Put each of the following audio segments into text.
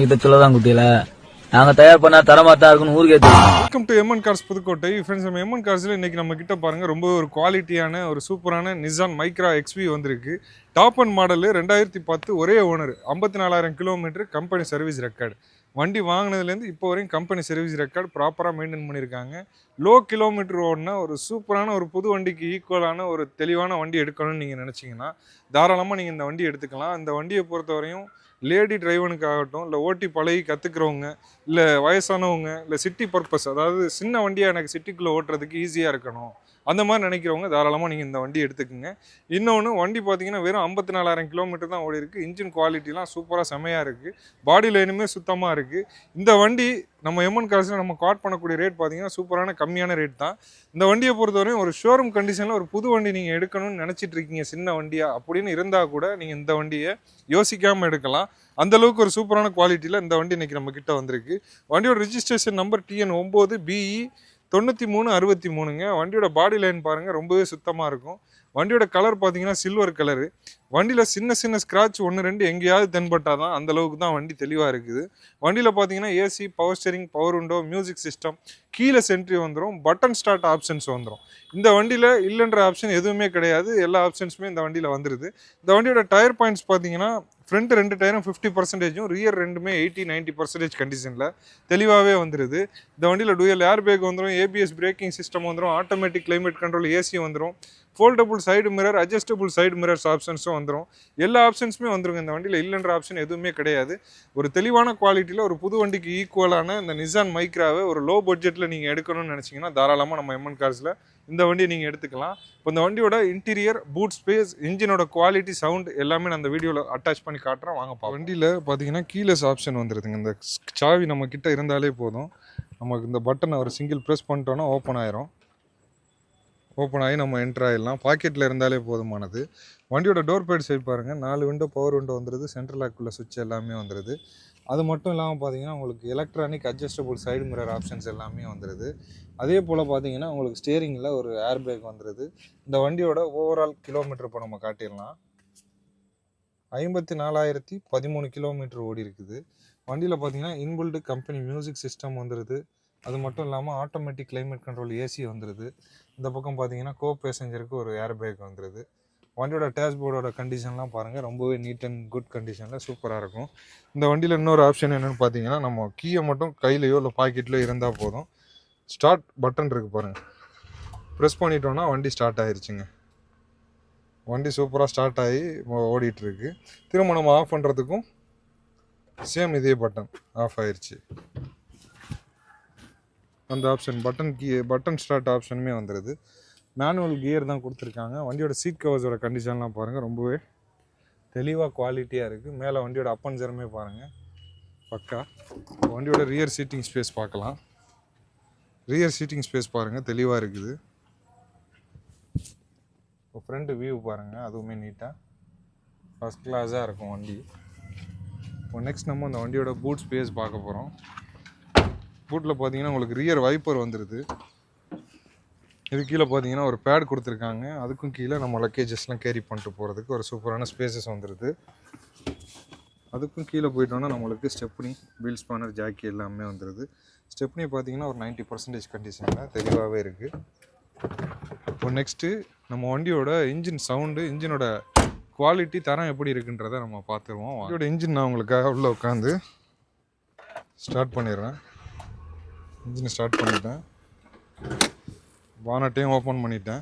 இதை சொல்லதான் குட்டியில நாங்க தயார் பண்ணா தரமா தான் இருக்குன்னு ஊருக்கே தெரியும். Welcome to MN cars Pudukkottai. Friends, நம்ம எம்என் கார்ஸ்ல இன்னைக்கு நம்ம கிட்ட பாருங்க ரொம்ப ஒரு குவாலிட்டியான ஒரு சூப்பரான நிசான் மைக்ரா எக்ஸ்வி வந்திருக்கு. டாப் அண்ட் மாடல் 2010, ஒரே owner, 54,000 kilometre, company service record. வண்டி வாங்கினதுலேருந்து இப்போ வரையும் கம்பெனி சர்வீஸ் ரெக்கார்டு ப்ராப்பராக மெயின்டைன் பண்ணியிருக்காங்க. லோ கிலோமீட்டர் ஓடினா ஒரு சூப்பரான ஒரு புது வண்டிக்கு ஈக்குவலான ஒரு தெளிவான வண்டி எடுக்கணும்னு நீங்கள் நினச்சிங்கன்னா தாராளமாக நீங்கள் இந்த வண்டி எடுத்துக்கலாம். இந்த வண்டியை பொறுத்தவரையும் லேடி டிரைவனுக்காகட்டும், இல்லை ஓட்டி பழகி கற்றுக்கிறவங்க, இல்லை வயசானவங்க, இல்லை சிட்டி பர்பஸ், அதாவது சின்ன வண்டியாக எனக்கு சிட்டிக்குள்ளே ஓட்டுறதுக்கு ஈஸியாக இருக்கணும், அந்த மாதிரி நினைக்கிறவங்க தாராளமாக நீங்கள் இந்த வண்டி எடுத்துக்கோங்க. இன்னொன்று, வண்டி பார்த்தீங்கன்னா வெறும் 54,000 கிலோமீட்டர் தான் ஓடி இருக்குது. இன்ஜின் குவாலிட்டிலாம் சூப்பராக செமையாக இருக்குது. பாடி லைனுமே சுத்தமாக இருக்குது. இந்த வண்டி நம்ம எம்என் கார்ஸில் நம்ம காட் பண்ணக்கூடிய ரேட் பார்த்தீங்கன்னா சூப்பரான கம்மியான ரேட் தான். இந்த வண்டியை பொறுத்தவரையும் ஒரு ஷோரூம் கண்டிஷனில் ஒரு புது வண்டி நீங்கள் எடுக்கணும்னு நினச்சிட்டு இருக்கீங்க, சின்ன வண்டியாக அப்படின்னு இருந்தால் கூட நீங்கள் இந்த வண்டியை யோசிக்காமல் எடுக்கலாம். அந்தளவுக்கு ஒரு சூப்பரான குவாலிட்டியில் இந்த வண்டி இன்றைக்கி நம்ம கிட்ட வந்திருக்கு. வண்டியோட ரிஜிஸ்ட்ரேஷன் நம்பர் TN9 BE 9363ங்க. வண்டியோட பாடி லைன் பாருங்கள், ரொம்பவே சுத்தமாக இருக்கும். வண்டியோட கலர் பார்த்தீங்கன்னா சில்வர் கலரு. வண்டியில் சின்ன சின்ன ஸ்க்ராட்ச் 1-2 எங்கேயாவது தென்பட்டால் தான் அந்தளவுக்கு தான் வண்டி தெளிவாக இருக்குது. வண்டியில் பார்த்தீங்கன்னா AC, power steering, power window, music system, கீழே சென்ட்ரி வந்துடும், பட்டன் ஸ்டார்ட் ஆப்ஷன்ஸ் வந்துடும். இந்த வண்டியில் இல்லைன்ற ஆப்ஷன் எதுவுமே கிடையாது, எல்லா ஆப்ஷன்ஸுமே இந்த வண்டியில் வந்துடுது. இந்த வண்டியோட டயர் பாயிண்ட்ஸ் பார்த்தீங்கன்னா ஃப்ரண்ட் 2 டயரும் 50%, ரியர் ரெண்டுமே 80-90% கண்டிஷனில் தெளிவாகவே வந்துடுது. இந்த வண்டியில் டூயல் ஏர் பேக் வந்துடும், ABS பிரேக்கிங் சிஸ்டம் வந்துடும், ஆட்டோமேட்டிக் கிளைமேட் கண்ட்ரோல் ஏசி வந்துடும், foldable side mirror, adjustable side mirrors ஆப்ஷன்ஸும் வந்துடும். எல்லா ஆப்ஷன்ஸுமே வந்துருங்க. இந்த வண்டியில் இல்லைன்ற ஆப்ஷன் எதுவுமே கிடையாது. ஒரு தெளிவான குவாலிட்டியில் ஒரு புது வண்டிக்கு ஈக்குவலான இந்த நிசான் மைக்ராவை ஒரு லோ பட்ஜெட்டில் நீங்கள் எடுக்கணும்னு நினச்சிங்கன்னா தாராளமாக நம்ம எம்என் கார்ஸில் இந்த வண்டியை நீங்கள் எடுத்துக்கலாம். இப்போ இந்த வண்டியோட இன்டீரியர், பூட் ஸ்பேஸ், இன்ஜினோட குவாலிட்டி, சவுண்ட் எல்லாமே நான் அந்த வீடியோவில் அட்டாச் பண்ணி காட்டுறேன், வாங்க பார்ப்போம். வண்டியில் பார்த்தீங்கன்னா கீலெஸ் ஆப்ஷன் வந்துடுதுங்க. இந்த சாவி நம்ம கிட்ட இருந்தாலே போதும், நமக்கு இந்த பட்டனை ஒரு சிங்கிள் ப்ரெஸ் பண்ணிட்டோன்னா ஓப்பன் ஆயிரும். ஓப்பன் ஆகி நம்ம என்ட்ரு ஆகிடலாம். பாக்கெட்டில் இருந்தாலே போதுமானது. வண்டியோட டோர் பேட் சைட் பாருங்கள், 4 விண்டோ, பவர் விண்டோ வந்துடுது, சென்ட்ரல் லாக்குள்ள சுவிட்ச் எல்லாமே வந்துடுது. அது மட்டும் இல்லாமல் பார்த்தீங்கன்னா உங்களுக்கு electronic adjustable side mirror options எல்லாமே வந்துடுது. அதே போல் பார்த்தீங்கன்னா உங்களுக்கு ஸ்டியரிங்கில் ஒரு ஏர் பேக் வந்துடுது. இந்த வண்டியோட ஓவரால் கிலோமீட்டர் இப்போ நம்ம காட்டிடலாம். 54,013 கிலோமீட்டர் ஓடி இருக்குது. வண்டியில் பார்த்தீங்கன்னா இன்பில்டு கம்பெனி மியூசிக் சிஸ்டம் வந்துடுது. அது மட்டும் இல்லாமல் ஆட்டோமேட்டிக் கிளைமேட் கண்ட்ரோல் ஏசி வந்துடுது. இந்த பக்கம் பார்த்தீங்கன்னா கோ பேசஞ்சருக்கு ஒரு ஏர் பேக் வந்துடுது. வண்டியோட டேஷ்போர்டோட கண்டிஷன்லாம் பாருங்கள், ரொம்பவே நீட் அண்ட் குட் கண்டிஷனில் சூப்பராக இருக்கும். இந்த வண்டியில் இன்னொரு ஆப்ஷன் என்னென்னு பார்த்தீங்கன்னா, நம்ம கீயை மட்டும் கையிலையோ இல்லை பாக்கெட்லையோ இருந்தால் போதும், ஸ்டார்ட் பட்டன் இருக்குது பாருங்கள், ப்ரெஸ் பண்ணிட்டோன்னா வண்டி ஸ்டார்ட் ஆகிருச்சுங்க. வண்டி சூப்பராக ஸ்டார்ட் ஆகி ஓடிட்டுருக்கு. திரும்ப நம்ம ஆஃப் பண்ணுறதுக்கும் சேம் இதே பட்டன், ஆஃப் ஆயிடுச்சு. அந்த ஆப்ஷன் பட்டன் ஸ்டார்ட் ஆப்ஷனுமே வந்துடுது. மேனுவல் கியர் தான் கொடுத்துருக்காங்க. வண்டியோட சீட் கவர்ஸோட கண்டிஷன்லாம் பாருங்கள், ரொம்பவே தெளிவாக குவாலிட்டியாக இருக்குது. மேலே வண்டியோட அப்பன்சருமே பாருங்கள் பக்கா. வண்டியோட ரியர் சீட்டிங் ஸ்பேஸ் பார்க்கலாம். ரியர் சீட்டிங் ஸ்பேஸ் பாருங்கள், தெளிவாக இருக்குது. இப்போ ஃப்ரண்ட் வியூ பாருங்கள், அதுவுமே நீட்டாக ஃபஸ்ட் கிளாஸாக இருக்கும் வண்டி. இப்போ நெக்ஸ்ட் நம்ம அந்த வண்டியோட பூட் ஸ்பேஸ் பார்க்க போகிறோம். பூட்டில் பார்த்தீங்கன்னா உங்களுக்கு ரியர் வைப்பர் வந்துடுது. இது கீழே பார்த்தீங்கன்னா ஒரு பேட் கொடுத்துருக்காங்க. அதுக்கும் கீழே நம்ம லக்கேஜஸ்லாம் கேரி பண்ணிட்டு போகிறதுக்கு ஒரு சூப்பரான ஸ்பேசஸ் வந்துடுது. அதுக்கும் கீழே போயிட்டோன்னா நம்மளுக்கு ஸ்டெப்னி, வீல் ஸ்பானர், ஜாக்கி எல்லாமே வந்துடுது. ஸ்டெப்னி பார்த்தீங்கன்னா ஒரு 90% கண்டிஷனில் தெளிவாகவே இருக்குது. இப்போ நெக்ஸ்ட்டு நம்ம வண்டியோட இன்ஜின் சவுண்டு, இன்ஜினோட குவாலிட்டி, தரம் எப்படி இருக்குன்றதை நம்ம பார்த்துருவோம். வண்டியோட இன்ஜின் நான் உங்களுக்காக உள்ளே உட்காந்து ஸ்டார்ட் பண்ணிடுறேன். இன்ஜினை ஸ்டார்ட் பண்ணிட்டேன், வானட்டையும் ஓப்பன் பண்ணிட்டேன்.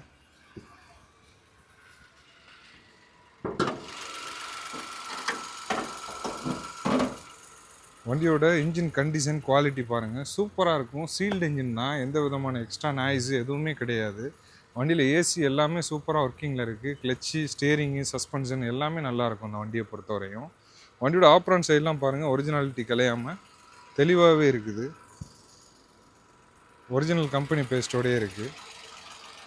வண்டியோட இன்ஜின் கண்டிஷன், குவாலிட்டி பாருங்கள், சூப்பராக இருக்கும். சீல்டு இன்ஜின் தான், எந்த விதமான எக்ஸ்ட்ரா நாய்ஸு எதுவுமே கிடையாது. வண்டியில் ஏசி எல்லாமே சூப்பராக ஒர்க்கிங்கில் இருக்குது. கிளச்சு, ஸ்டியரிங்கு, சஸ்பென்ஷன் எல்லாமே நல்லாயிருக்கும் இந்த வண்டியை பொறுத்தவரையும். வண்டியோட ஆப்ரான் சைட்லாம் பாருங்கள், ஒரிஜினாலிட்டி கலையாமல் தெளிவாகவே இருக்குது. ஒரிஜினல் கம்பெனி பேஸ்டோடே இருக்குது.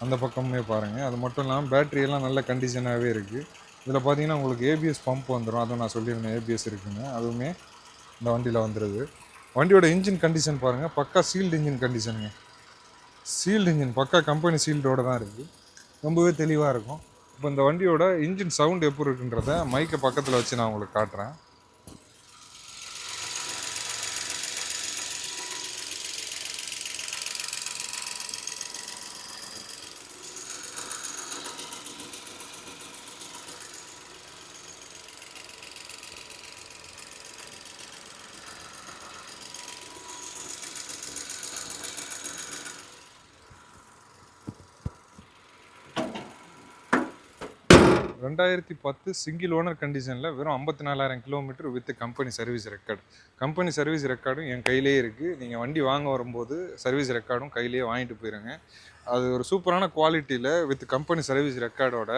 அந்த பக்கமே பாருங்கள். அது மட்டும் இல்லாமல் பேட்டரியெல்லாம் நல்ல கண்டிஷனாகவே இருக்குது. இதில் பார்த்தீங்கன்னா உங்களுக்கு ABS பம்ப் வந்துடும். அதுவும் நான் சொல்லியிருந்தேன் ABS இருக்குங்க, அதுவுமே இந்த வண்டியில் வந்துடுது. வண்டியோட இன்ஜின் கண்டிஷன் பாருங்கள், பக்கா சீல்டு இன்ஜின் கண்டிஷனுங்க. சீல்டு இன்ஜின் பக்கா கம்பெனி சீல்டோடு தான் இருக்குது, ரொம்பவே தெளிவாக இருக்கும். இப்போ இந்த வண்டியோட இன்ஜின் சவுண்ட் எப்படி இருக்குன்றத மைக்கை பக்கத்தில் வச்சு நான் உங்களுக்கு காட்டுறேன். 2010 சிங்கிள் ஓனர் கண்டிஷனில் வெறும் 54,000 kilometre with company service record. Company service ரெக்கார்டும் என் கையிலேயே இருக்குது. நீங்கள் வண்டி வாங்க வரும்போது சர்வீஸ் ரெக்கார்டும் கையிலேயே வாங்கிட்டு போயிருங்க. அது ஒரு சூப்பரான குவாலிட்டியில் வித் கம்பெனி சர்வீஸ் ரெக்கார்டோட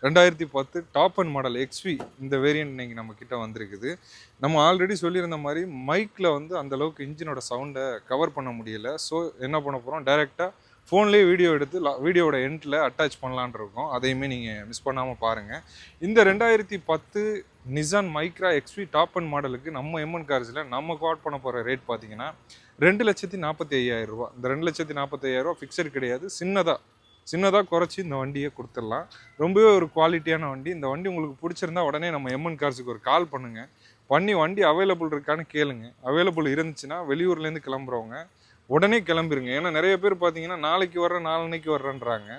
2010 டாப் அண்ட் மாடல் எக்ஸ்வி இந்த வேரியன்ட் இன்னைக்கு நம்ம கிட்ட வந்திருக்குது. நம்ம ஆல்ரெடி சொல்லியிருந்த மாதிரி மைக்கில் வந்து அந்தளவுக்கு இன்ஜினோட சவுண்டை கவர் பண்ண முடியலை. ஸோ என்ன பண்ண போகிறோம், டைரெக்டாக ஃபோன்லேயே வீடியோ எடுத்து வீடியோட எண்டில் அட்டாச் பண்ணலான் இருக்கோம். அதையுமே நீங்கள் மிஸ் பண்ணாமல் பாருங்கள். இந்த 2010 Nissan Micra XV top and மாடலுக்கு நம்ம எம்என் கார்ஸில் நம்ம கோட் பண்ண போகிற ரேட் பார்த்தீங்கன்னா 2,45,000 ரூபா. இந்த 2,45,000 ரூபா ஃபிக்ஸட் கிடையாது. சின்னதாக குறைச்சி இந்த வண்டியை கொடுத்துடலாம். ரொம்பவே ஒரு குவாலிட்டியான வண்டி. இந்த வண்டி உங்களுக்கு பிடிச்சிருந்தா உடனே நம்ம எம்என் கார்ஸுக்கு ஒரு கால் பண்ணுங்கள். வண்டி அவைலபிள் இருக்கான்னு கேளுங்க. அவைலபிள் இருந்துச்சுன்னா வெளியூர்லேருந்து கிளம்புறவங்க உடனே கிளம்பிருங்க. ஏன்னா நிறைய பேர் பார்த்தீங்கன்னா நாளைக்கு வர்றேன் நாளன்னைக்கு வர்றேன்றாங்க.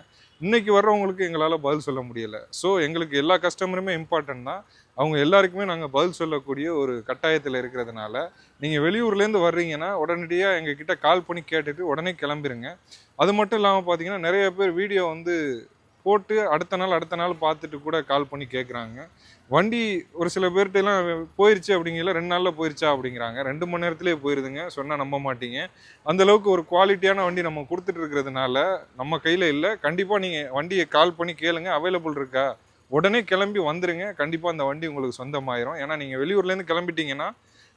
இன்றைக்கி வர்றவங்களுக்கு எங்களால் பதில் சொல்ல முடியலை. ஸோ எங்களுக்கு எல்லா கஸ்டமருமே இம்பார்ட்டன்ட் தான். அவங்க எல்லாருக்குமே நாங்கள் பதில் சொல்லக்கூடிய ஒரு கட்டாயத்தில் இருக்கிறதுனால நீங்கள் வெளியூர்லேருந்து வர்றீங்கன்னா உடனடியாக எங்ககிட்ட கால் பண்ணி கேட்டுட்டு உடனே கிளம்பிருங்க. அது மட்டும் இல்லாமல் பார்த்தீங்கன்னா நிறைய பேர் வீடியோ வந்து போட்டு அடுத்த நாள் பார்த்துட்டு கூட கால் பண்ணி கேட்குறாங்க. வண்டி ஒரு சில பேர்கிட்டலாம் போயிடுச்சு அப்படிங்கிற 2 நாளில் போயிடுச்சா அப்படிங்கிறாங்க. 2 மணி நேரத்துலேயே போயிடுதுங்க. சொன்னால் நம்ப மாட்டீங்க. அந்தளவுக்கு ஒரு குவாலிட்டியான வண்டி நம்ம கொடுத்துட்டு இருக்கிறதுனால நம்ம கையில் இல்லை. கண்டிப்பாக நீங்கள் வண்டியை கால் பண்ணி கேளுங்க, அவைலபிள் இருக்கா, உடனே கிளம்பி வந்துடுங்க. கண்டிப்பாக அந்த வண்டி உங்களுக்கு சொந்தமாயிரும். ஏன்னா நீங்கள் வெளியூர்லேருந்து கிளம்பிட்டீங்கன்னா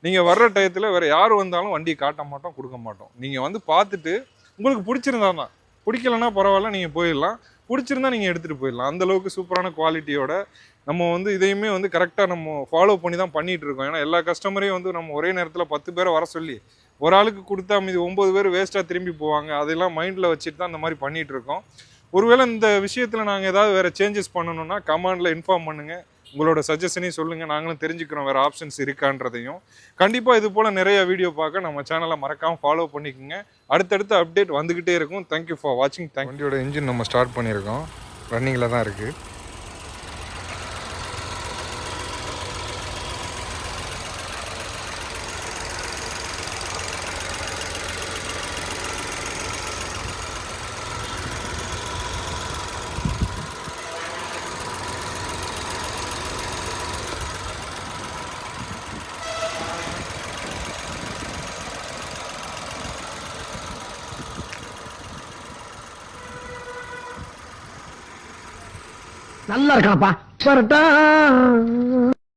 நீங்கள் வர்ற டயத்தில் வேறு யார் வந்தாலும் வண்டியை காட்ட மாட்டோம், கொடுக்க மாட்டோம். நீங்கள் வந்து பார்த்துட்டு உங்களுக்கு பிடிச்சிருந்தா தான், பிடிக்கலன்னா பரவாயில்ல, நீங்கள் போயிடலாம். பிடிச்சிருந்தா நீங்கள் எடுத்துகிட்டு போயிடலாம். அந்தளவுக்கு சூப்பரான குவாலிட்டியோட நம்ம வந்து இதையுமே வந்து கரெக்டாக நம்ம ஃபாலோ பண்ணி தான் பண்ணிகிட்டு இருக்கோம். ஏன்னா எல்லா கஸ்டமரையும் வந்து நம்ம ஒரே நேரத்தில் 10 பேரை வர சொல்லி ஒரு ஆளுக்கு கொடுத்தா மீது 9 பேர் வேஸ்ட்டாக திரும்பி போவாங்க. அதெல்லாம் மைண்டில் வச்சுட்டு தான் இந்த மாதிரி பண்ணிகிட்டு இருக்கோம். ஒருவேளை இந்த விஷயத்தில் நாங்கள் ஏதாவது வேறு சேஞ்சஸ் பண்ணணும்னா கமெண்டில் இன்ஃபார்ம் பண்ணுங்கள். உங்களோட சஜஷனையும் சொல்லுங்கள். நாங்களும் தெரிஞ்சுக்கிறோம் வேறு ஆப்ஷன்ஸ் இருக்கான்றதையும். கண்டிப்பாக இது போல் நிறைய வீடியோ பார்க்க நம்ம சேனலை மறக்காமல் ஃபாலோ பண்ணிக்கோங்க. அடுத்தடுத்த அப்டேட் வந்துக்கிட்டே இருக்கும். தேங்க்யூ ஃபார் வாட்சிங். வண்டியோட இன்ஜின் நம்ம ஸ்டார்ட் பண்ணியிருக்கோம். ரன்னிங்கில் தான் இருக்குது. நல்லா இருக்காப்பா.